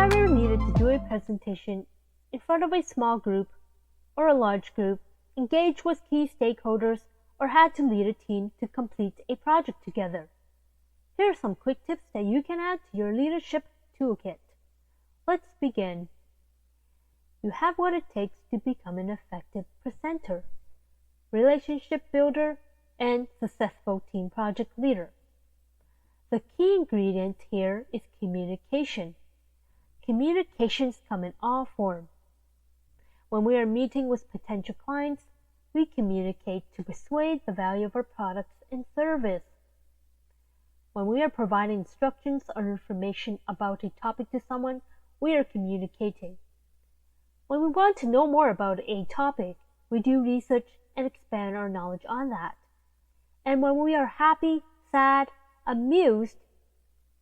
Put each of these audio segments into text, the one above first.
ever needed to do a presentation in front of a small group or a large group, engage with key stakeholders, or had to lead a team to complete a project together? Here are some quick tips that you can add to your leadership toolkit. Let's begin. You have what it takes to become an effective presenter, relationship builder, and successful team project leader. The key ingredient here is communication. Communications come in all forms. When we are meeting with potential clients, we communicate to persuade the value of our products and service. When we are providing instructions or information about a topic to someone, we are communicating. When we want to know more about a topic, we do research and expand our knowledge on that. And when we are happy, sad, amused,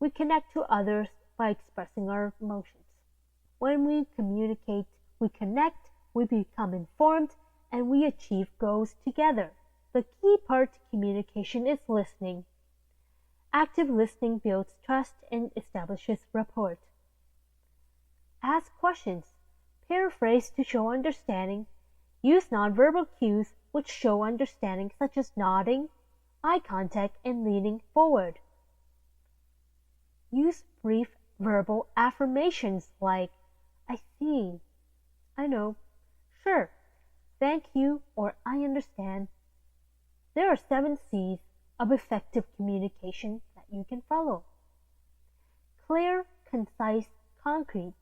we connect to others by expressing our emotions. When we communicate, we connect, we become informed, and we achieve goals together. The key part to communication is listening. Active listening builds trust and establishes rapport. Ask questions. Paraphrase to show understanding. Use nonverbal cues which show understanding, such as nodding, eye contact, and leaning forward. Use brief verbal affirmations like, I see, I know, sure, thank you, or I understand. There are 7 C's of effective communication that you can follow. Clear, concise, concrete,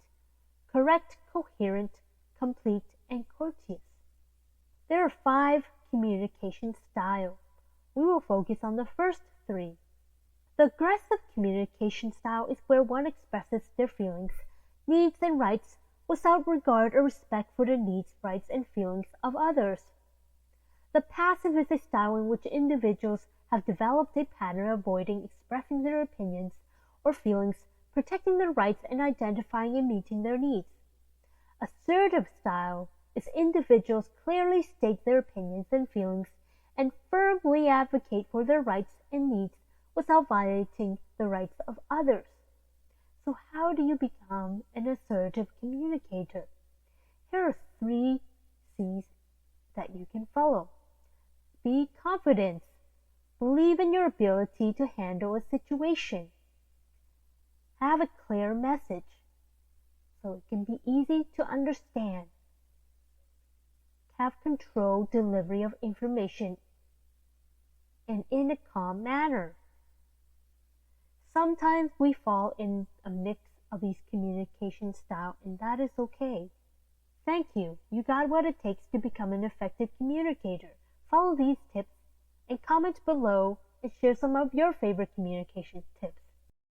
correct, coherent, complete, and courteous. There are 5 communication styles. We will focus on the first 3. The aggressive communication style is where one expresses their feelings, needs, and rights without regard or respect for the needs, rights, and feelings of others. The passive is a style in which individuals have developed a pattern of avoiding expressing their opinions or feelings, protecting their rights, and identifying and meeting their needs. Assertive style is individuals clearly state their opinions and feelings and firmly advocate for their rights and needs without violating the rights of others. So how do you become an assertive communicator? Here are 3 C's that you can follow. Be confident. Believe in your ability to handle a situation. Have a clear message so it can be easy to understand. Have controlled delivery of information and in a calm manner. Sometimes we fall in a mix of these communication styles, and that is okay. Thank you. You got what it takes to become an effective communicator. Follow these tips and comment below and share some of your favorite communication tips.